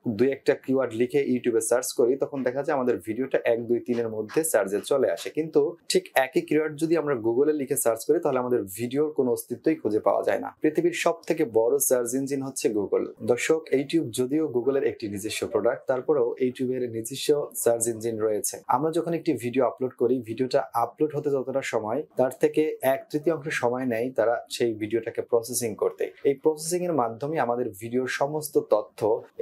দুই একটা কিওয়ার্ড লিখে ইউটিউবে সার্চ করি, তখন দেখা যায় আমাদের ভিডিওটা 1 2 3 এর মধ্যে সার্চে চলে আসে। কিন্তু ঠিক একই কিওয়ার্ড যদি আমরা গুগলে লিখে সার্চ করি তাহলে আমাদের ভিডিওর কোনো অস্তিত্বই খুঁজে পাওয়া যায় না। পৃথিবীর সবথেকে বড় সার্চ ইঞ্জিন হচ্ছে গুগল। দর্শক, ইউটিউব যদিও গুগলের একটি নিজস্ব প্রোডাক্ট, তারপরেও ইউটিউবের নিজস্ব সার্চ ইঞ্জিন রয়েছে। আমরা যখন একটি ভিডিও আপলোড করি, ভিডিওটা আপলোড হতে যতটা সময়, তার থেকে 1/3 সময় নেয় তারা সেই ভিডিওটাকে প্রসেসিং করতে। এই প্রসেসিং এর মাধ্যমে আমাদের ভিডিওর সমস্ত তথ্য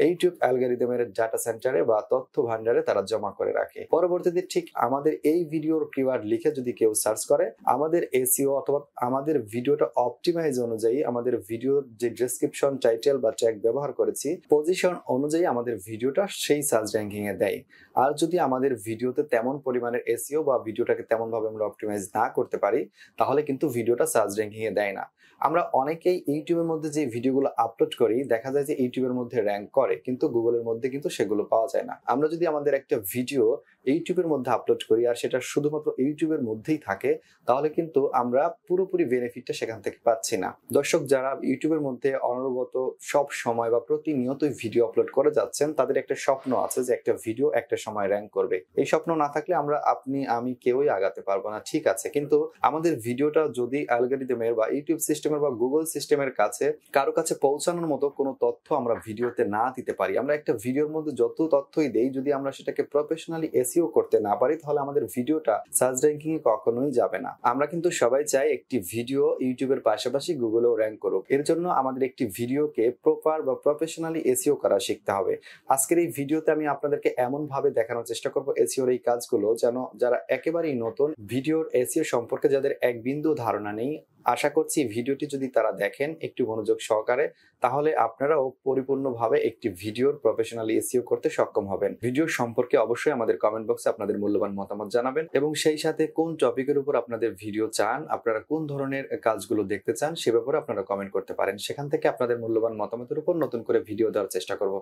ইউটিউব অ্যালগরিদমের ডাটা সেন্টারে বা তথ্য ভান্ডারে তারা জমা করে রাখে। পরবর্তীতে ঠিক আমাদের এই ভিডিওর কিওয়ার্ড লিখে যদি কেউ সার্চ করে, আমাদের এসইও অথবা আমাদের ভিডিওটা অপটিমাইজ অনুযায়ী, আমাদের ভিডিওর যে ডেসক্রিপশন, টাইটেল বা ট্যাগ ব্যবহার করেছি, পজিশন অনুযায়ী আমাদের ভিডিওটা সেই সার্চ র্যাঙ্কিং এ দেয়। আর যদি আমাদের ভিডিওতে তেমন পরিমাণের এসইও বা ভিডিওটাকে তেমন ভাবে আমরা অপটিমাইজ না করতে পারি, তাহলে কিন্তু ভিডিওটা সার্চ র্যাঙ্কিং এ দেয় না। আমরা অনেকেই ইউটিউবের মধ্যে যে ভিডিওগুলো আপলোড করি, দেখা যায় যে ইউটিউবের মধ্যে র্যাঙ্ক করে, কিন্তু গুগলের মধ্যে কিন্তু সেগুলো পাওয়া যায় না। আমরা যদি আমাদের একটা ভিডিও ইউটিউবের মধ্যে আপলোড করি আর সেটা শুধুমাত্র ইউটিউবের মধ্যেই থাকে, তাহলে কিন্তু আমরা পুরোপুরি বেনিফিটটা সেখান থেকে পাচ্ছি না। দর্শক, যারা ইউটিউবের মধ্যে অনবরত সব সময় বা প্রতিনিয়তই ভিডিও আপলোড করে যাচ্ছেন, তাদের একটা স্বপ্ন আছে যে একটা ভিডিও একটা সময় র্যাঙ্ক করবে। এই স্বপ্ন না থাকলে আপনি আমি কেউই আগাতে পারবো না, ঠিক আছে, কিন্তু আমাদের ভিডিওটা যদি অ্যালগরিদমের বা ইউটিউব সিস্টেমের বা গুগল সিস্টেমের কাছে কারো কাছে পৌঁছানোর মতো কোনো তথ্য আমরা ভিডিওতে না দিতে পারি, আমরা একটা ভিডিওর মধ্যে যত তথ্যই দেই, যদি আমরা সেটাকে প্রফেশনালি এসইও করতে না পারি, তাহলে আমাদের ভিডিওটা সার্চ র্যাঙ্কিং এ কখনোই যাবে না। আমরা কিন্তু সবাই চাই একটি ভিডিও ইউটিউবের পাশাপাশি গুগলেও র্যাঙ্ক করুক। এর জন্য আমাদের একটি ভিডিওকে প্রপার বা প্রফেশনালি এসইও করা শিখতে হবে। আজকের এই ভিডিওতে আমি আপনাদেরকে এমন ভাবে দেখানোর চেষ্টা করব এসইওর এই কাজগুলো, যেন যারা একেবারেই নতুন, ভিডিওর এসইও সম্পর্কে যাদের এক বিন্দু ধারণা নেই, আশা করছি ভিডিওটি যদি তারা দেখেন একটু মনোযোগ সহকারে, তাহলে আপনারাও পরিপূর্ণভাবে একটি ভিডিওর প্রফেশনালি এসইও করতে সক্ষম হবেন। ভিডিও সম্পর্কে অবশ্যই আমাদের কমেন্ট বক্সে আপনাদের মূল্যবান মতামত জানাবেন, এবং সেই সাথে কোন টপিকের উপর আপনাদের ভিডিও চান, আপনারা কোন ধরনের কাজগুলো দেখতে চান, সে ব্যাপারে আপনারা কমেন্ট করতে পারেন। সেখান থেকে আপনাদের মূল্যবান মতামতের উপর নতুন করে ভিডিও দেওয়ার চেষ্টা করব।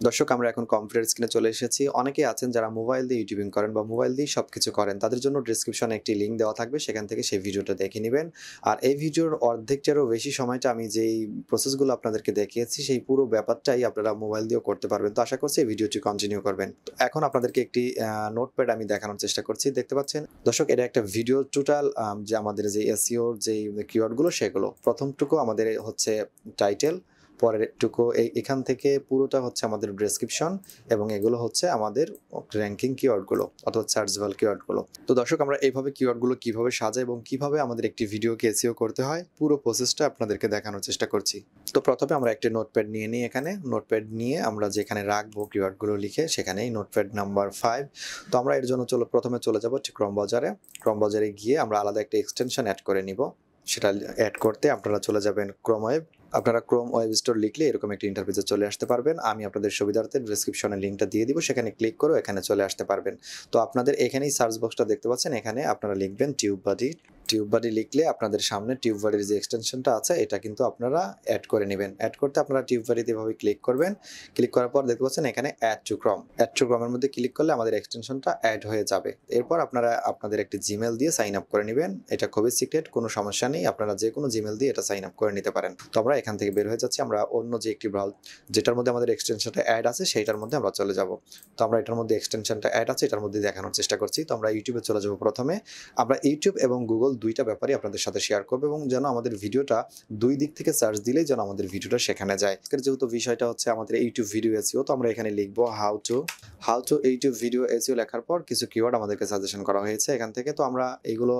দর্শক, আমরা এখন কম্পিউটার স্ক্রিনে চলে এসেছি। অনেকেই আছেন যারা মোবাইল দিয়ে ইউটিউবিং করেন বা মোবাইল দিয়ে সবকিছু করেন, তাদের জন্য ডেসক্রিপশনে একটি লিঙ্ক দেওয়া থাকবে, সেখান থেকে সেই ভিডিওটা দেখে নেবেন। আর এই ভিডিওর অর্ধেকটারও বেশি সময়টা আমি যেই প্রসেসগুলো আপনাদেরকে দেখিয়েছি, সেই পুরো ব্যাপারটাই আপনারা মোবাইল দিয়েও করতে পারবেন। তো আশা করছি এই ভিডিওটি কন্টিনিউ করবেন। তো এখন আপনাদেরকে একটি নোটপ্যাড আমি দেখানোর চেষ্টা করছি। দেখতে পাচ্ছেন দর্শক, এটা একটা ভিডিও টোটাল যে আমাদের যে এসইওর যে কিওয়ার্ডগুলো, সেগুলো প্রথমটুকু আমাদের হচ্ছে টাইটেল, পরেরটুকু এখান থেকে পুরোটা হচ্ছে আমাদের ডেসক্রিপশন, এবং এগুলো হচ্ছে আমাদের র্যাঙ্কিং কিওয়ার্ডগুলো অথবা সার্চেবল কিওয়ার্ডগুলো। তো দর্শক, আমরা এইভাবে কিওয়ার্ডগুলো কিভাবে সাজাই এবং কিভাবে আমাদের একটি ভিডিওকে এসইও করতে হয়, পুরো প্রসেসটা আপনাদেরকে দেখানোর চেষ্টা করছি। তো প্রথমে আমরা একটি নোটপ্যাড নিয়ে নিই। এখানে নোটপ্যাড নিয়ে আমরা যেখানে রাখবো কিওয়ার্ডগুলো লিখে, সেখানেই নোটপ্যাড নাম্বার 5। তো আমরা এর জন্য প্রথমে চলে যাব ক্রোম বাজারে গিয়ে আমরা আলাদা একটা এক্সটেনশন অ্যাড করে নিব। সেটা অ্যাড করতে আপনারা চলে যাবেন ক্রোম ওয়েব। আপনারা ক্রোম ওয়েব স্টোর লিখলে এরকম একটা ইন্টারফেসে চলে আসতে পারবেন। আমি আপনাদের সুবিধার্থে ডেসক্রিপশনে লিঙ্কটা দিয়ে দিব, সেখানে ক্লিক করে এখানে চলে আসতে পারবেন। তো আপনাদের এখানেই সার্চ বক্সটা দেখতে পাচ্ছেন, এখানে আপনারা লিখবেন টিউববাডি লিখলে আপনাদের সামনে টিউববাডির যে এক্সটেনশনটা আছে এটা কিন্তু আপনারা অ্যাড করে নেবেন। অ্যাড করতে আপনারা টিউববাডিতে এভাবে ক্লিক করবেন। ক্লিক করার পর দেখতে পাচ্ছেন এখানে অ্যাড টু ক্রমের মধ্যে ক্লিক করলে আমাদের এক্সটেনশনটা অ্যাড হয়ে যাবে। এরপর আপনারা আপনাদের একটি জিমেল দিয়ে সাইন আপ করে নেবেন। এটা খুবই সিক্রেট, কোনো সমস্যা নেই, আপনারা যে কোনো জিমেল দিয়ে এটা সাইন আপ করে নিতে পারেন। তো আমরা এখান থেকে বের হয়ে যাচ্ছি, আমরা অন্য যে একটি যেটার মধ্যে আমাদের এক্সটেনশনটা অ্যাড আছে সেইটার মধ্যে আমরা চলে যাব। তো আমরা এটার মধ্যে এক্সটেনশনটা অ্যাড আছে, এটার মধ্যে দেখানোর চেষ্টা করছি। তো আমরা ইউটিউবে চলে যাব। প্রথমে আমরা ইউটিউব এবং গুগল দুইটা ব্যাপারই আপনাদের সাথে শেয়ার করবো, এবং যেন আমাদের ভিডিওটা দুই দিক থেকে সার্চ দিলেই যেন আমাদের ভিডিওটা সেখানে যায়। যেহেতু বিষয়টা হচ্ছে আমাদের ইউটিউব ভিডিও এসইও, তো আমরা এখানে লিখবো how to YouTube video SEO লেখার পর কিছু কিওয়ার্ড আমাদেরকে সাজেশন করা হয়েছে এখান থেকে। তো আমরা এগুলো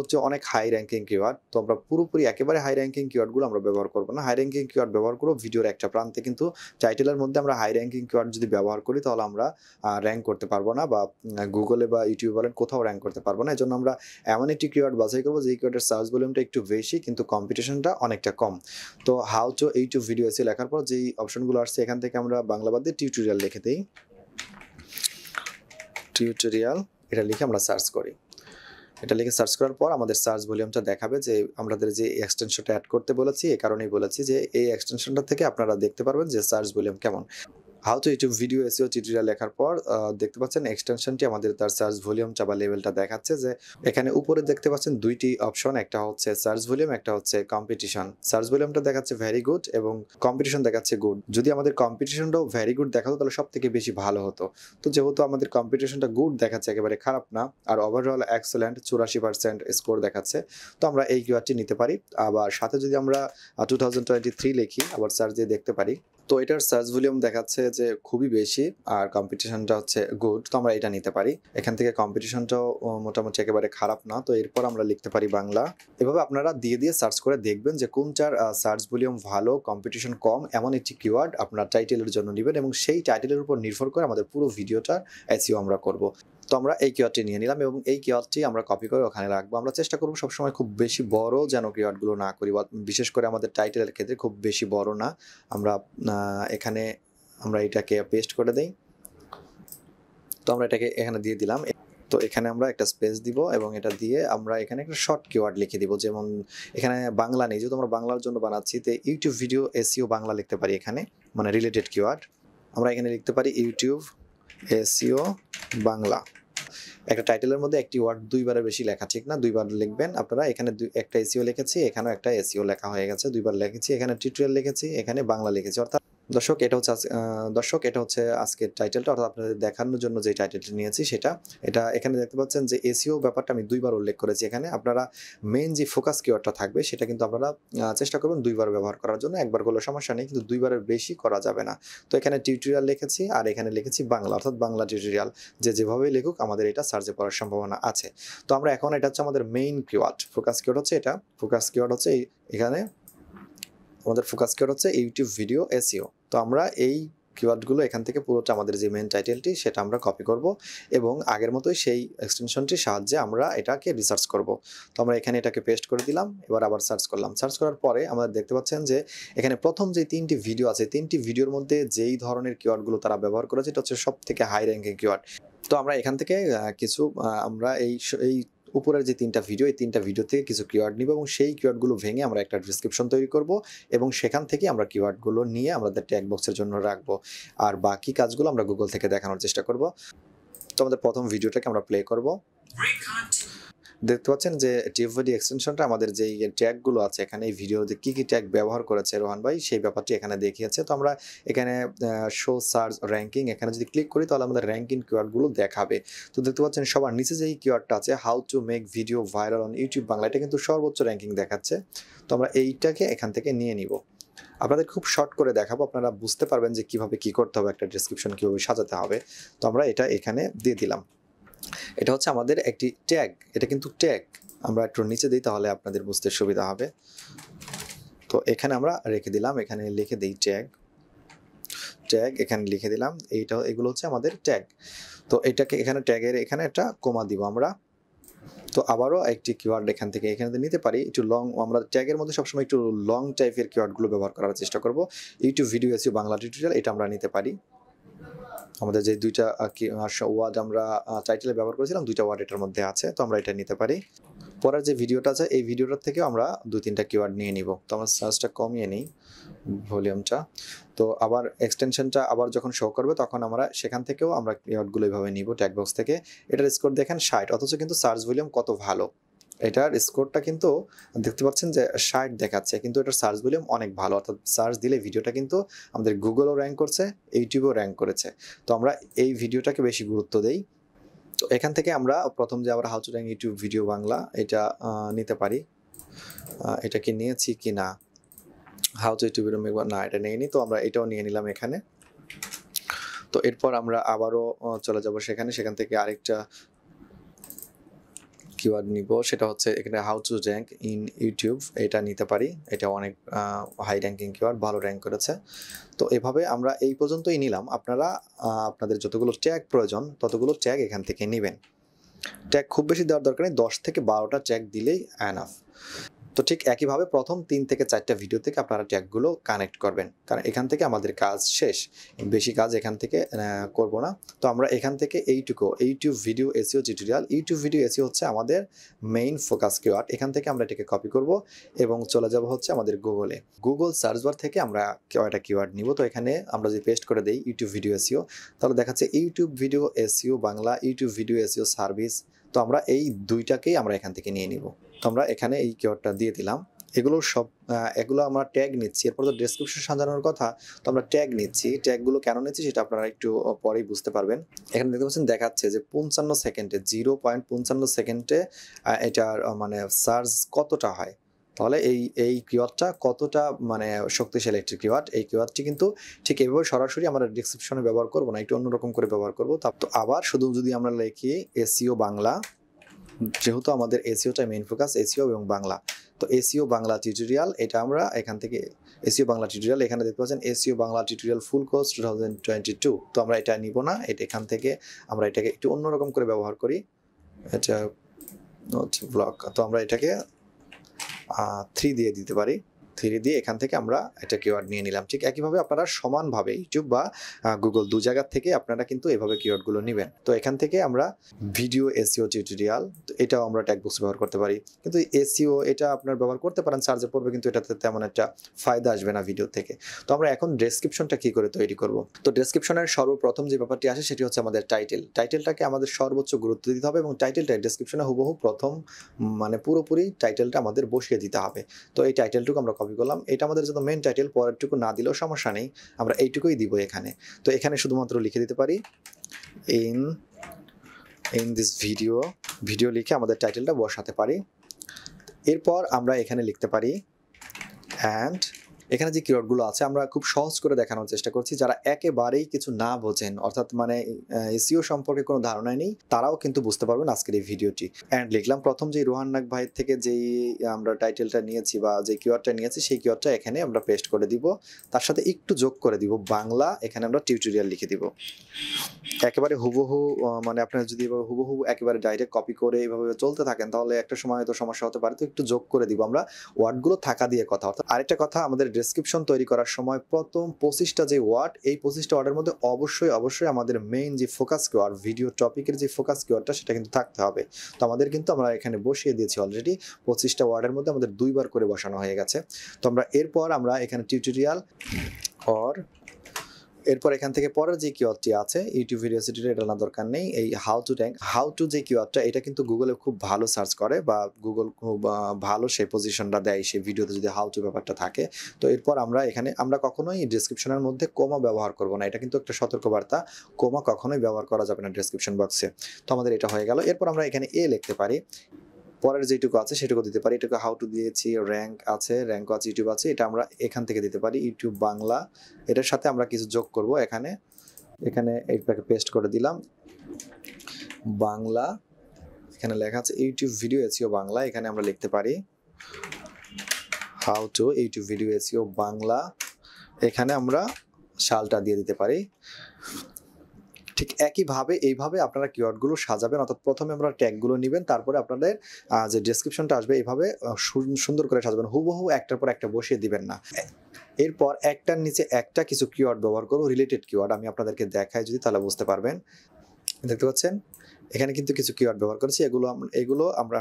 হচ্ছে অনেক হাই র্যাঙ্কিং কিওয়ার্ড। তো আমরা পুরোপুরি একেবারে হাই র্যাঙ্কিং কিওয়ার্ডগুলো আমরা ব্যবহার করবো না। হাই র্যাঙ্কিং কিওয়ার্ড ব্যবহার করবো ভিডিওর একটা প্রান্তে, কিন্তু টাইটেলের মধ্যে আমরা হাই র্যাঙ্কিং কিওয়ার্ড যদি ব্যবহার করি তাহলে আমরা র্যাঙ্ক করতে পারবো না, বা গুগলে বা ইউটিউবে বলেন কোথাও র্যাঙ্ক করতে পারবো না। এই জন্য আমরা এমন একটি কিওয়ার্ড বাছাই করবো যে কিওয়ার্ডের সার্চ ভলিউমটা একটু বেশি কিন্তু কম্পিটিশনটা অনেকটা কম। তো how to YouTube video SEO লেখার পর যেই অপশনগুলো আসছে এখান থেকে আমরা বাংলা বাদ দিয়ে টিউটোরিয়াল লিখে দিই। টিউটোরিয়াল এটা লিখে আমরা সার্চ করি। এটা লিখে সার্চ করার পর আমাদের সার্চ ভলিউমটা দেখাবে যে আমাদের যে এক্সটেনশনটা অ্যাড করতে বলেছি, এই কারণেই বলেছি যে এই এক্সটেনশনটা থেকে আপনারা দেখতে পারবেন যে সার্চ ভলিউম কেমন। How to YouTube video SEO tutorial লেখার পর দেখতে পাচ্ছেন এক্সটেনশনটি আমাদের তার সার্চ ভলিউমটা বা লেভেলটা দেখাচ্ছে যে এখানে উপরে দেখতে পাচ্ছেন দুইটি অপশন, একটা হচ্ছে সার্চ ভলিউম, একটা হচ্ছে কম্পিটিশন। সার্চ ভলিউমটা দেখাচ্ছে ভেরি গুড এবং কম্পিটিশন দেখাচ্ছে গুড। যদি আমাদের কম্পিটিশনটাও ভেরি গুড দেখাতো তাহলে সব থেকে বেশি ভালো হতো। তো যেহেতু আমাদের কম্পিটিশনটা গুড দেখাচ্ছে, একেবারে খারাপ না, আর ওভারঅল এক্সেলেন্ট 84% স্কোর দেখাচ্ছে, তো আমরা এই কিওয়ার্ডটি নিতে পারি। আবার সাথে যদি আমরা 2023 লিখি আবার সার্চ দিয়ে দেখতে পারি, তো এটার সার্চ ভলিউম দেখাচ্ছে যে খুবই বেশি আর কম্পিটিশনটা হচ্ছে গুড, তো আমরা এটা নিতে পারি। এখান থেকে কম্পিটিশনটাও মোটামুটি একেবারে খারাপ না, তো এরপর আমরা লিখতে পারি বাংলা। এভাবে আপনারা দিয়ে দিয়ে সার্চ করে দেখবেন যে কোনটার সার্চ ভলিউম ভালো, কম্পিটিশন কম, এমন একটি কিওয়ার্ড আপনার টাইটেলের জন্য নেবেন এবং সেই টাইটেলের উপর নির্ভর করে আমাদের পুরো ভিডিওটার এসইও আমরা করব। তো আমরা এই কিওয়ার্ডটি নিয়ে নিলাম এবং এই কিওয়ার্ডটি আমরা কপি করে ওখানে রাখবো। আমরা চেষ্টা করবো সবসময় খুব বেশি বড় যেন কিওয়ার্ডগুলো না করি, বিশেষ করে আমাদের টাইটেলের ক্ষেত্রে খুব বেশি বড় না। আমরা এখানে আমরা এটাকে পেস্ট করে দেই। তো আমরা এটাকে এখানে দিয়ে দিলাম। তো এখানে আমরা একটা স্পেস দিব এবং এটা দিয়ে আমরা এখানে একটা শর্ট কিওয়ার্ড লিখে দিব। যেমন এখানে বাংলা নেই, যেহেতু আমরা বাংলার জন্য বানাচ্ছি, তো ইউটিউব ভিডিও এসইও বাংলা লিখতে পারি এখানে, মানে রিলেটেড কিওয়ার্ড। আমরা এখানে লিখতে পারি ইউটিউব এসইও বাংলা। একটা টাইটেলের মধ্যে একটি ওয়ার্ড দুইবারের বেশি লেখা ঠিক না, দুইবার লিখবেন আপনারা। এখানে একটা এসইও লিখেছি, এখানেও একটা এসইও লেখা হয়ে গেছে, দুইবার লিখেছি। এখানে টিউটোরিয়াল লিখেছি, এখানে বাংলা লিখেছি। অর্থাৎ দর্শক এটা হচ্ছে আজকের টাইটেলটা, অর্থাৎ আপনাদের দেখানোর জন্য যে টাইটেলটা নিয়েছি সেটা। এটা এখানে দেখতে পাচ্ছেন যে এসইও ব্যাপারটা আমি দুইবার উল্লেখ করেছি এখানে। আপনারা মেইন যে ফোকাস কিওয়ার্ডটা থাকবে সেটা কিন্তু আপনারা চেষ্টা করবেন দুইবার ব্যবহার করার জন্য। একবার করলে সমস্যা নেই, কিন্তু দুইবারের বেশি করা যাবে না। তো এখানে টিউটোরিয়াল লিখেছি আর এখানে লিখেছি বাংলা, অর্থাৎ বাংলা টিউটোরিয়াল। যেভাবেই লিখুক আমাদের এটা সার্চে পড়ার সম্ভাবনা আছে। তো আমরা এখন এটা হচ্ছে আমাদের মেইন কিওয়ার্ড, ফোকাস কিওয়ার্ড হচ্ছে এটা। ফোকাস কিওয়ার্ড হচ্ছে এখানে আমাদের ফোকাস কিওয়ার্ড হচ্ছে ইউটিউব ভিডিও এসইও। তো আমরা এই কিওয়ার্ডগুলো এখান থেকে পুরোটা আমাদের যে মেইন টাইটেলটি সেটা আমরা কপি করব এবং আগের মতোই সেই এক্সটেনশনটির সাহায্যে আমরা এটাকে রিসার্চ করব। তো আমরা এখানে এটাকে পেস্ট করে দিলাম, এবার আবার সার্চ করলাম। সার্চ করার পরে আমরা দেখতে পাচ্ছেন যে এখানে প্রথম যে 3টি ভিডিও আছে, 3টি ভিডিওর মধ্যে যেই ধরনের কিওয়ার্ডগুলো তারা ব্যবহার করেছে এটা হচ্ছে সব থেকে হাই র্যাঙ্কিং কিওয়ার্ড। তো আমরা এখান থেকে কিছু আমরা এই উপরের যে 3টা ভিডিও, এই 3টা ভিডিও থেকে কিছু কিওয়ার্ড নিব এবং সেই কিওয়ার্ডগুলো ভেঙে আমরা একটা ডেসক্রিপশন তৈরি করব এবং সেখান থেকে আমরা কিওয়ার্ডগুলো নিয়ে আমাদের ট্যাগ বক্সের জন্য রাখবো। আর বাকি কাজগুলো আমরা গুগল থেকে দেখানোর চেষ্টা করব। তো আমাদের প্রথম ভিডিওটাকে আমরা প্লে করব। দেখতে পাচ্ছেন যে টিএফডি এক্সটেনশনটা আমাদের যে ট্যাগগুলো আছে এখানে, এই ভিডিওতে কি কি ট্যাগ ব্যবহার করেছে রোহান ভাই সেই ব্যাপারটি এখানে দেখিয়েছে। তো আমরা এখানে শো সার্চ র্যাঙ্কিং, এখানে যদি ক্লিক করি তাহলে আমাদের র্যাঙ্কিং কিওয়ার্ডগুলো দেখাবে। তো দেখতে পাচ্ছেন সবার নিচে যেই কিওয়ার্ডটা আছে how to make video viral on YouTube Bangla, এটা কিন্তু সর্বোচ্চ র্যাঙ্কিং দেখাচ্ছে। তো আমরা এইটাকে এখান থেকে নিয়ে নিব। আপনাদের খুব শর্ট করে দেখাবো, আপনারা বুঝতে পারবেন যে কিভাবে কি করতে হবে, একটা ডেসক্রিপশন কিভাবে সাজাতে হবে। তো আমরা এটা এখানে দিয়ে দিলাম। এটা হচ্ছে আমাদের একটি ট্যাগ, এটা কিন্তু ট্যাগ। আমরা একটু নিচে দিই তাহলে আপনাদের বুঝতে সুবিধা হবে। তো এখানে আমরা রেখে দিলাম, এখানে লিখে দিই ট্যাগ। এখানে লিখে দিলাম, এগুলো হচ্ছে আমাদের ট্যাগ। তো এটাকে এখানে ট্যাগের এখানে একটা কমা দিব আমরা। তো আবারও একটি কিওয়ার্ড এখান থেকে এখানে নিতে পারি একটু লং। আমরা ট্যাগের মধ্যে সবসময় একটু লং টাইপের কিওয়ার্ডগুলো ব্যবহার করার চেষ্টা করব। YouTube video SEO Bangla tutorial, এটা আমরা নিতে পারি। আমাদের যে দুইটা ওয়ার্ড আমরা টাইটেলে ব্যবহার করেছিলাম, দুইটা ওয়ার্ড এটার মধ্যে আছে, তো আমরা এটা নিতে পারি। পরের যে ভিডিওটা আছে এই ভিডিওটার থেকেও আমরা 2-3টা কিওয়ার্ড নিয়ে নিব। তো আমরা সার্চটা কমিয়ে নিই, ভলিউমটা। তো আবার এক্সটেনশনটা আবার যখন শো করবে তখন আমরা সেখান থেকেও আমরা কিওয়ার্ডগুলো এইভাবে নিব ট্যাগ বক্স থেকে। এটার স্কোর দেখেন 60, অথচ কিন্তু সার্চ ভলিউম কত ভালো। এটার স্কোরটা কিন্তু দেখতে পাচ্ছেন যে 60 দেখাচ্ছে, কিন্তু এটার সার্চ ভলিউম অনেক ভালো। অর্থাৎ সার্চ দিলে ভিডিওটা কিন্তু আমাদের গুগলও র্যাঙ্ক করছে, ইউটিউবেও র্যাঙ্ক করেছে। তো আমরা এই ভিডিওটাকে বেশি গুরুত্ব দেই। তো এখান থেকে আমরা প্রথম যে আমরা how to rank YouTube video Bangla এটা নিতে পারি। এটা কি নিয়েছি কি না, হাউ টু ইউটিউব ভিডিও না, এটা নিয়ে নিই। তো আমরা এটাও নিয়ে নিলাম এখানে। তো এরপর আমরা আবারও চলে যাব সেখান থেকে আরেকটা কিওয়ার্ড নিব, সেটা হচ্ছে এখানে how to rank in YouTube, এটা নিতে পারি। এটা অনেক হাই র্যাঙ্কিং কিওয়ার্ড, ভালো র্যাঙ্ক করেছে। তো এভাবে আমরা এই পর্যন্তই নিলাম। আপনারা আপনাদের যতগুলো ট্যাগ প্রয়োজন ততগুলো ট্যাগ এখান থেকে নেবেন। ট্যাগ খুব বেশি দেওয়ার দরকার নেই, 10 থেকে 12টা ট্যাগ দিলেই এনাফ। তো ঠিক একইভাবে প্রথম ৩ থেকে ৪টা ভিডিও থেকে আপনারা ট্যাগগুলো কানেক্ট করবেন, কারণ এখান থেকে আমাদের কাজ শেষ, বেশি কাজ এখান থেকে করব না। তো আমরা এখান থেকে এইটুকু YouTube video SEO tutorial, YouTube video SEO হচ্ছে আমাদের মেইন ফোকাস কিওয়ার্ড। এখান থেকে আমরা এটাকে কপি করব এবং চলে যাব হচ্ছে আমাদের গুগলে। গুগল সার্চ বার থেকে আমরা কয়টা কিওয়ার্ড নিব। তো এখানে আমরা যদি পেস্ট করে দেই ইউটিউব ভিডিও এসইও, তাহলে দেখাচ্ছে YouTube video SEO Bangla, YouTube video SEO service. তো আমরা এই দুইটাকেই আমরা এখান থেকে নিয়ে নিব। তো আমরা এখানে এই কিওয়ার্ডটা দিয়ে দিলাম। এগুলো আমরা ট্যাগ নিচ্ছি। এরপর তো ডেসক্রিপশন সাজানোর কথা, তো আমরা ট্যাগ নিচ্ছি। ট্যাগগুলো কেন নিচ্ছি সেটা আপনারা একটু পরেই বুঝতে পারবেন। এখানে দেখতে পাচ্ছেন দেখাচ্ছে যে 55 সেকেন্ডে 0.55 সেকেন্ডে এটার মানে সার্চ কতটা হয়। তাহলে এই কিওয়ার্ডটা কতটা মানে শক্তিশালী একটি কিওয়ার্ড। এই কিওয়ার্ডটি কিন্তু ঠিক এইভাবে সরাসরি আমরা ডেসক্রিপশনে ব্যবহার করব না, একটু অন্যরকম করে ব্যবহার করব। তো আবার শুধু যদি আমরা লিখি এসইও বাংলা, যেহেতু আমাদের এসইওটা মেইন ফোকাস, এসইও এবং বাংলা, তো এসইও বাংলা টিউটোরিয়াল, এটা আমরা এখান থেকে এসইও বাংলা টিউটোরিয়াল, এখানে দেখতে পাচ্ছেন SEO Bangla tutorial full course 2022। তো আমরা এটা নিব না, এটা এখান থেকে আমরা এটাকে একটু অন্যরকম করে ব্যবহার করি। এটা নোট ব্লক, তো আমরা এটাকে 3 দিয়ে দিতে পারি। 3 দিয়ে এখান থেকে আমরা একটা কিওয়ার্ড নিয়ে নিলাম। ঠিক একইভাবে আপনারা সমানভাবে ইউটিউব বা গুগল দু জায়গা থেকে আপনারা কিন্তু এভাবে কিওয়ার্ডগুলো নেবেন। তো এখান থেকে আমরা ভিডিও এসইও টিউটোরিয়াল, এটাও আমরা ট্যাগ বক্স ব্যবহার করতে পারি। কিন্তু এসইও এটা আপনার ব্যবহার করতে পারেন, চার্জে পড়বে, কিন্তু এটাতে তেমন একটা ফায়দা আসবে না ভিডিও থেকে। তো আমরা এখন ডেসক্রিপশনটা কি করে তৈরি করব। তো ডেসক্রিপশনের সর্বপ্রথম যে ব্যাপারটি আসে সেটি হচ্ছে আমাদের টাইটেল। টাইটেলটাকে আমাদের সর্বোচ্চ গুরুত্ব দিতে হবে এবং টাইটেলটা ডেসক্রিপশনে হুবহু প্রথম মানে পুরোপুরি টাইটেলটা আমাদের বসিয়ে দিতে হবে। তো এই টাইটেলটুকু আমরা কপি করলাম। এটা আমাদের যত মেইন টাইটেল, পরেরটুকু না দিলেও সমস্যা নেই, আমরা এইটুকুই দিব এখানে। তো এখানে শুধুমাত্র লিখে দিতে পারি ইন দিস ভিডিও লিখে আমাদের টাইটেলটা বসাতে পারি। এরপর আমরা এখানে লিখতে পারি অ্যান্ড এখানে যে কিওয়ার্ডগুলো আছে আমরা খুব সহজ করে দেখানোর চেষ্টা করছি। যারা একেবারেই কিছু না বোঝেন, অর্থাৎ মানে এসইও সম্পর্কে কোনো ধারণাই নেই, তারাও কিন্তু বুঝতে পারবেন আজকের এই ভিডিওটি। অ্যান্ড লিখলাম প্রথম যে রোহান নাগ ভাইয়ের থেকে যেই আমরা টাইটেলটা নিয়েছি বা যে কিওয়ার্ডটা নিয়েছি সেই কিওয়ার্ডটা এখানে আমরা পেস্ট করে দিব, তার সাথে একটু যোগ করে দিব বাংলা, এখানে আমরা টিউটোরিয়াল লিখে দিব। একেবারে হুবহু মানে আপনারা যদি হুবহু একেবারে ডাইরেক্ট কপি করে এইভাবে চলতে থাকেন তাহলে একটা সময় হয়তো সমস্যা হতে পারে। তো একটু যোগ করে দিব আমরা, ওয়ার্ডগুলো থাকা দিয়ে কথা। অর্থাৎ আরেকটা কথা, আমাদের ডেসক্রিপশন তৈরি করার সময় প্রথম 25টা যে ওয়ার্ড, এই 25টা ওয়ার্ডের মধ্যে অবশ্যই আমাদের মেইন যে ফোকাস কিওয়ার্ড, ভিডিও টপিকের যে ফোকাস কিওয়ার্ডটা সেটা কিন্তু থাকতে হবে। তো আমাদের কিন্তু আমরা এখানে বসিয়ে দিয়েছি অলরেডি 25টা ওয়ার্ডের মধ্যে আমাদের 2বার করে বসানো হয়ে গেছে। তো আমরা এরপর আমরা এখানে টিউটোরিয়াল এরপর এখান থেকে পরের যে কিওয়ার্ডটি আছে ইউটিউব ভিডিও টিউটোরিয়াল, এটা না দরকার নেই। এই হাউ টু যে কিওয়ার্ডটা, এটা কিন্তু গুগলে খুব ভালো সার্চ করে বা গুগল খুব ভালো সেই পজিশনটা দেয় সেই ভিডিওতে যদি হাউ টু ব্যাপারটা থাকে। তো এরপর আমরা কখনোই ডেসক্রিপশনের মধ্যে কোমা ব্যবহার করব না, এটা কিন্তু একটা সতর্কবার্তা। কোমা কখনোই ব্যবহার করা যাবে না ডেসক্রিপশন বক্সে। তো আমাদের এটা হয়ে গেল। এরপর আমরা এখানে লিখতে পারি, পরের যেটুকু আছে সেটুকু দিতে পারি। এটাকে হাউ টু দিয়েছি, র্যাঙ্ক আছে ইউটিউব আছে, এটা আমরা এখান থেকে দিতে পারি ইউটিউব বাংলা। এটার সাথে আমরা কিছু যোগ করব, এখানে এটাকে পেস্ট করে দিলাম বাংলা। এখানে লেখা আছে ইউটিউব ভিডিও এসইও বাংলা, এখানে আমরা লিখতে পারি how to YouTube video SEO Bangla, এখানে আমরা সালটা দিয়ে দিতে পারি। ঠিক একইভাবে এইভাবে আপনারা কিওয়ার্ডগুলো সাজাবেন। অর্থাৎ প্রথমে আমরা ট্যাগগুলো নেবেন, তারপরে আপনাদের যে ডেসক্রিপশনটা আসবে এইভাবে সুন্দর করে সাজাবেন, হুবহু একটার পর একটা বসিয়ে দিবেন না। এরপর একটার নিচে একটা কিছু কিওয়ার্ড ব্যবহার করব, রিলেটেড কিওয়ার্ড। আমি আপনাদেরকে দেখাই যদি, তাহলে বুঝতে পারবেন। দেখতে পাচ্ছেন এখানে কিন্তু কিছু কিওয়ার্ড ব্যবহার করেছি, এগুলো আমরা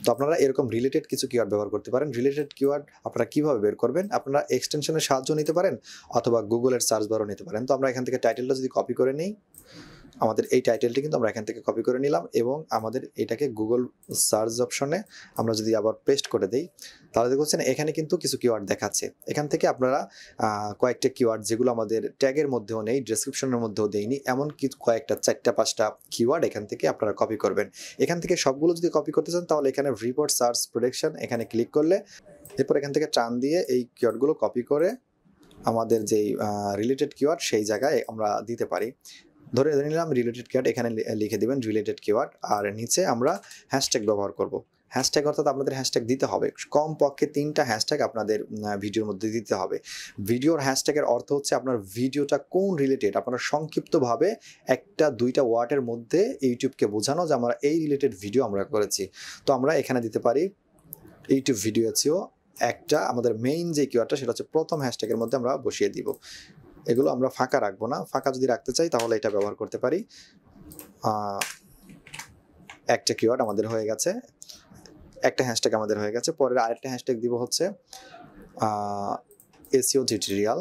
তো আপনারা এরকম রিলেটেড কিছু কিওয়ার্ড ব্যবহার করতে পারেন। রিলেটেড কিওয়ার্ড আপনারা কিভাবে বের করবেন, আপনারা এক্সটেনশনের সাহায্য নিতে পারেন অথবা গুগলের সার্চ বারও নিতে পারেন। তো আমরা এখান থেকে টাইটেলটা যদি কপি করে নিই, আমাদের এই টাইটেলটি কিন্তু আমরা এখান থেকে কপি করে নিলাম এবং আমাদের এটাকে গুগল সার্চ অপশনে আমরা যদি আবার পেস্ট করে দেই, তাহলে দেখছেন এখানে কিন্তু কিছু কিওয়ার্ড দেখাচ্ছে। এখান থেকে আপনারা কয়েকটা কিওয়ার্ড যেগুলো আমাদের ট্যাগের মধ্যেও নেই, ডেসক্রিপশনের মধ্যেও দেইনি, এমন কিছু কয়েকটা 4টা-5টা কিওয়ার্ড এখান থেকে আপনারা কপি করবেন। এখান থেকে সবগুলো যদি কপি করতে চান তাহলে এখানে রিপোর্ট সার্চ প্রোটেকশন এখানে ক্লিক করলে এরপর এখান থেকে টান দিয়ে এই কিওয়ার্ডগুলো কপি করে আমাদের যেই রিলেটেড কিওয়ার্ড সেই জায়গায় আমরা দিতে পারি। ধরে নিলাম রিলেটেড কিওয়ার্ড, এখানে লিখে দিবেন রিলেটেড কিওয়ার্ড, আর নিচে আমরা হ্যাশট্যাগ ব্যবহার করব। হ্যাশট্যাগ অর্থাৎ আপনাদের হ্যাশট্যাগ দিতে হবে, কমপক্ষে 3টা হ্যাশট্যাগ আপনাদের ভিডিওর মধ্যে দিতে হবে। ভিডিওর হ্যাশট্যাগের অর্থ হচ্ছে আপনার ভিডিওটা কোন রিলেটেড, আপনারা সংক্ষিপ্তভাবে 1-2টা ওয়ার্ডের মধ্যে ইউটিউবকে বোঝানো যে আমরা এই রিলেটেড ভিডিও আমরা করেছি। তো আমরা এখানে দিতে পারি ইউটিউব ভিডিও এসইও একটা আমাদের মেইন যে কিওয়ার্ডটা সেটা হচ্ছে প্রথম হ্যাশট্যাগের মধ্যে আমরা বসিয়ে দিব। এগুলো আমরা ফাঁকা রাখবো না, ফাঁকা যদি রাখতে চাই তাহলে এটা ব্যবহার করতে পারি। একটা কিওয়ার্ড আমাদের হয়ে গেছে, একটা হ্যাশট্যাগ আমাদের হয়ে গেছে। পরের আরেকটা হ্যাশট্যাগ দিব হচ্ছে এসইও টিউটোরিয়াল।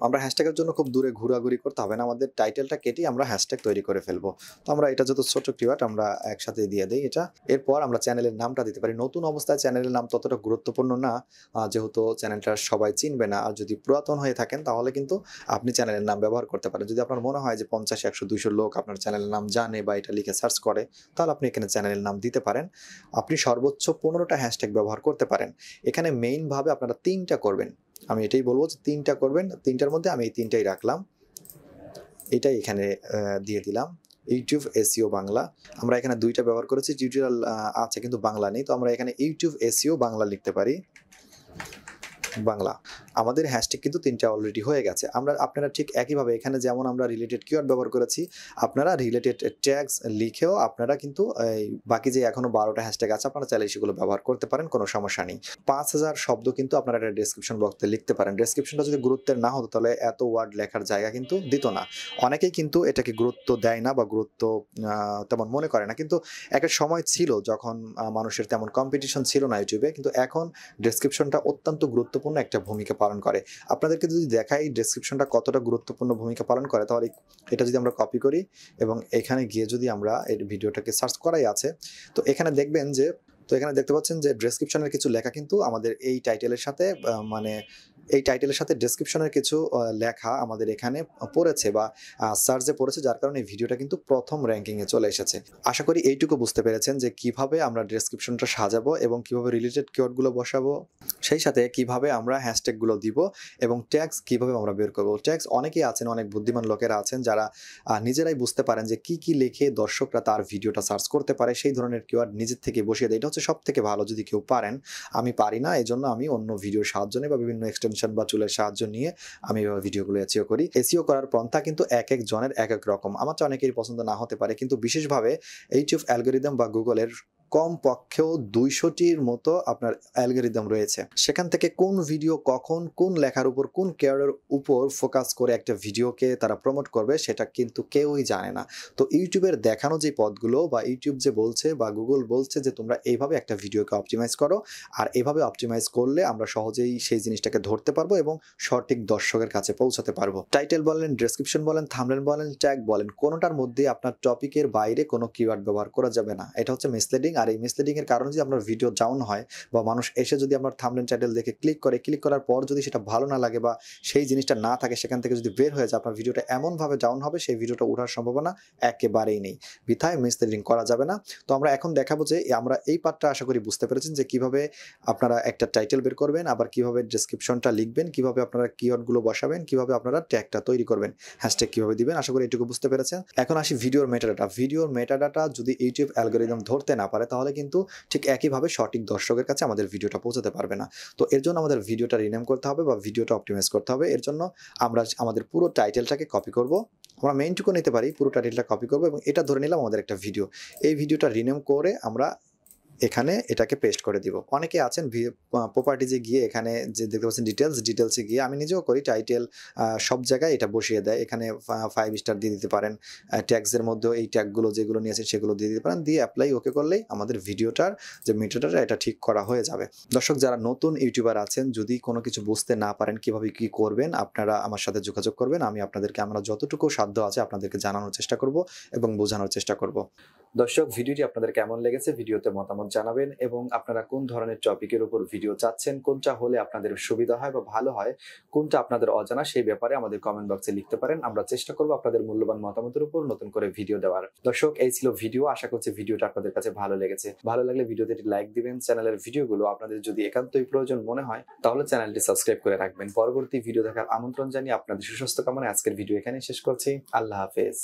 আমরা হ্যাশট্যাগের জন্য খুব দূরে ঘোরাঘুরি করতে হবে না, আমাদের টাইটেলটা কেটেই আমরা হ্যাশট্যাগ তৈরি করে ফেলবো। তো আমরা এটা যত ছোট কিওয়ার্ড আমরা একসাথে দিয়ে দিই এটা। এরপর আমরা চ্যানেলের নামটা দিতে পারি। নতুন অবস্থায় চ্যানেলের নাম ততটা গুরুত্বপূর্ণ না, যেহেতু চ্যানেলটা সবাই চিনবে না। আর যদি পুরাতন হয়ে থাকেন তাহলে কিন্তু আপনি চ্যানেলের নাম ব্যবহার করতে পারেন। যদি আপনার মনে হয় যে 50, 100, 200 লোক আপনার চ্যানেলের নাম জানে বা এটা লিখে সার্চ করে, তাহলে আপনি এখানে চ্যানেলের নাম দিতে পারেন। আপনি সর্বোচ্চ 15টা হ্যাশট্যাগ ব্যবহার করতে পারেন। এখানে মেইনভাবে আপনারা 3টা করবেন। আমি এটাই বলবো যে 3টা করবেন। 3টার মধ্যে আমি এই 3টাই রাখলাম, এটাই এখানে দিয়ে দিলাম। YouTube SEO Bangla. আমরা এখানে 2টা ব্যবহার করেছি, টিউটোরিয়াল আছে কিন্তু বাংলা নেই। তো আমরা এখানে ইউটিউব এসইও বাংলা লিখতে পারি, বাংলা। আমাদের হ্যাশট্যাগ কিন্তু 3টা অলরেডি হয়ে গেছে। আপনারা ঠিক একইভাবে এখানে যেমন আমরা রিলেটেড কিওয়ার্ড ব্যবহার করেছি, আপনারা রিলেটেড ট্যাগস লিখেও আপনারা কিন্তু এই বাকি যে এখনো 12টা হ্যাশট্যাগ আছে আপনারা চাইলে সেগুলো ব্যবহার করতে পারেন, কোনো সমস্যা নেই। 5000 শব্দ কিন্তু আপনারা একটা ডেসক্রিপশন বক্সে লিখতে পারেন। ডেসক্রিপশনটা যদি গুরুত্বের না হতো তাহলে এত ওয়ার্ড লেখার জায়গা কিন্তু দিত না। অনেকেই কিন্তু এটাকে গুরুত্ব দেয় না বা গুরুত্ব তেমন মনে করে না। কিন্তু একটা সময় ছিল যখন মানুষের তেমন কম্পিটিশন ছিল না ইউটিউবে, কিন্তু এখন ডেসক্রিপশনটা অত্যন্ত গুরুত্বপূর্ণ একটা ভূমিকা পালন করে। আপনাদেরকে যদি দেখাই ডেসক্রিপশনটা কতটা গুরুত্বপূর্ণ ভূমিকা পালন করে, তাহলে এটা যদি আমরা কপি করি এবং এখানে গিয়ে যদি আমরা এই ভিডিওটাকে সার্চ করাই আছে, তো এখানে দেখবেন যে, তো এখানে দেখতে পাচ্ছেন যে ডেসক্রিপশনের কিছু লেখা কিন্তু আমাদের এই টাইটেলের সাথে মানে এই টাইটেলের সাথে ডেসক্রিপশনের কিছু লেখা আমাদের এখানে পড়েছে বা সার্চে পড়েছে, যার কারণে এই ভিডিওটা কিন্তু প্রথম র্যাঙ্কিংয়ে চলে এসেছে। আশা করি এইটুকু বুঝতে পেরেছেন যে কিভাবে আমরা ডেসক্রিপশনটা সাজাবো এবং কিভাবে রিলেটেড কিওয়ার্ডগুলো বসাবো, সেই সাথে কিভাবে আমরা হ্যাশট্যাগুলো দিব এবং ট্যাগস কিভাবে আমরা বের করবো। ট্যাগস অনেকেই আছেন, অনেক বুদ্ধিমান লোকেরা আছেন যারা নিজেরাই বুঝতে পারেন যে কি লিখে দর্শকরা তার ভিডিওটা সার্চ করতে পারে, সেই ধরনের কিওয়ার্ড নিজের থেকে বসিয়ে দেয়। এটা হচ্ছে সব থেকে ভালো যদি কেউ পারেন। আমি পারি না, এই জন্য আমি অন্য ভিডিওর সাহায্য নিই বা বিভিন্ন এক্সটেনশন বা টুলের সাহায্য নিয়ে আমি ভিডিওগুলো এসইও করি। এসইও করার পন্থা কিন্তু এক এক জনের এক এক রকম। আমার তো অনেকেরই পছন্দ না হতে পারে, কিন্তু বিশেষভাবে ইউটিউব অ্যালগরিদম বা গুগলের কম পক্ষেও 200টির মতো আপনার অ্যালগরিদম রয়েছে। সেখান থেকে কোন ভিডিও কখন কোন লেখার উপর কোন কেয়ারের উপর ফোকাস করে একটা ভিডিওকে তারা প্রমোট করবে সেটা কিন্তু কেউই জানে না। তো ইউটিউবের দেখানো যে পথগুলো বা ইউটিউব যে বলছে বা গুগল বলছে যে তোমরা এইভাবে একটা ভিডিওকে অপটিমাইজ করো, আর এইভাবে অপটিমাইজ করলে আমরা সহজেই সেই জিনিসটাকে ধরতে পারবো এবং সঠিক দর্শকের কাছে পৌঁছাতে পারবো। টাইটেল বলেন, ডেসক্রিপশন বলেন, থাম্বনেল বলেন, ট্যাগ বলেন, কোনোটার মধ্যে আপনার টপিকের বাইরে কোনো কিওয়ার্ড ব্যবহার করা যাবে না। এটা হচ্ছে মিসলিডিং। আর এই মিসলিডিং এর কারণে যদি আপনার ভিডিও ডাউন হয় বা মানুষ এসে যদি আপনার থাম্বনেল টাইটেল দেখে ক্লিক করার পর যদি সেটা ভালো না লাগে বা সেই জিনিসটা না থাকে, সেখান থেকে যদি বের হয়ে যায়, আপনার ভিডিওটা এমনভাবে ডাউন হবে সেই ভিডিওটা ওঠার সম্ভাবনা একেবারেই নেই। বিধায় মিসলিডিং করা যাবে না। তো আমরা এখন দেখাবো যে আমরা এই পার্টটা আশা করি বুঝতে পেরেছেন যে কিভাবে আপনারা একটা টাইটেল বের করবেন, আবার কিভাবে ডেসক্রিপশনটা লিখবেন, কিভাবে আপনারা কিওয়ার্ডগুলো বসাবেন, কিভাবে আপনারা ট্যাগটা তৈরি করবেন, হ্যাশট্যাগ কিভাবে দিবেন। আশা করি এটুকু বুঝতে পেরেছেন। এখন আসি ভিডিওর মেটাডাটা। ভিডিওর মেটাডাটা যদি ইউটিউব অ্যালগরিদম ধরতে না পারে তাহলে কিন্তু ঠিক একইভাবে সঠিক দর্শকের কাছে আমাদের ভিডিওটা পৌঁছাতে পারবে না। তো এর জন্য আমাদের ভিডিওটা রিনেম করতে হবে বা ভিডিওটা অপটিমাইজ করতে হবে। এর জন্য আমরা আমাদের পুরো টাইটেলটাকে কপি করব। আমরা মেইনটুকু নিতে পারি, পুরো টাইটেলটা কপি করব এবং এটা ধরে নিলাম আমাদের একটা ভিডিও। এই ভিডিওটা রিনেম করে আমরা এখানে এটাকে পেস্ট করে দিব। অনেকে আছেন প্রপার্টিজে গিয়ে এখানে যে দেখতে পাচ্ছেন ডিটেলসে গিয়ে, আমি নিজেও করি, টাইটেল সব জায়গায় এটা বসিয়ে দেয়। এখানে 5 স্টার দিয়ে দিতে পারেন। ট্যাগসের মধ্যেও এই ট্যাগগুলো যেগুলো নিয়েছেন সেগুলো দিয়ে দিতে পারেন। দিয়ে অ্যাপ্লাই ওকে করলেই আমাদের ভিডিওটার যে মেটাডাটা এটা ঠিক করা হয়ে যাবে। দর্শক যারা নতুন ইউটিউবার আছেন, যদি কোনো কিছু বুঝতে না পারেন কিভাবে কি করবেন, আপনারা আমার সাথে যোগাযোগ করবেন। আমরা যতটুকু সাধ্য আছে আপনাদেরকে জানানোর চেষ্টা করব এবং বোঝানোর চেষ্টা করব। দর্শক ভিডিওটি আপনাদের কেমন লেগেছে ভিডিওতে মতামত জানাবেন এবং আপনারা কোন ধরনের টপিকের উপর ভিডিও চাচ্ছেন, কোনটা হলে আপনাদের সুবিধা হয় বা ভালো হয়, কোনটা আপনাদের অজানা সেই ব্যাপারে আমাদের কমেন্ট বক্সে লিখতে পারেন। আমরা চেষ্টা করব আপনাদের মূল্যবান মতামতের উপর নতুন করে ভিডিও দেওয়ার। দর্শক এই ছিল ভিডিও। আশা করছি ভিডিওটা আপনাদের কাছে ভালো লেগেছে। ভালো লাগলে ভিডিওতে একটি লাইক দিবেন। চ্যানেলের ভিডিওগুলো আপনাদের যদি একান্তই প্রয়োজন মনে হয় তাহলে চ্যানেলটি সাবস্ক্রাইব করে রাখবেন। পরবর্তী ভিডিও দেখার আমন্ত্রণ জানিয়ে আপনাদের সুস্বাস্থ্য কামনায় আজকের ভিডিও এখানে শেষ করছি। আল্লাহ হাফেজ।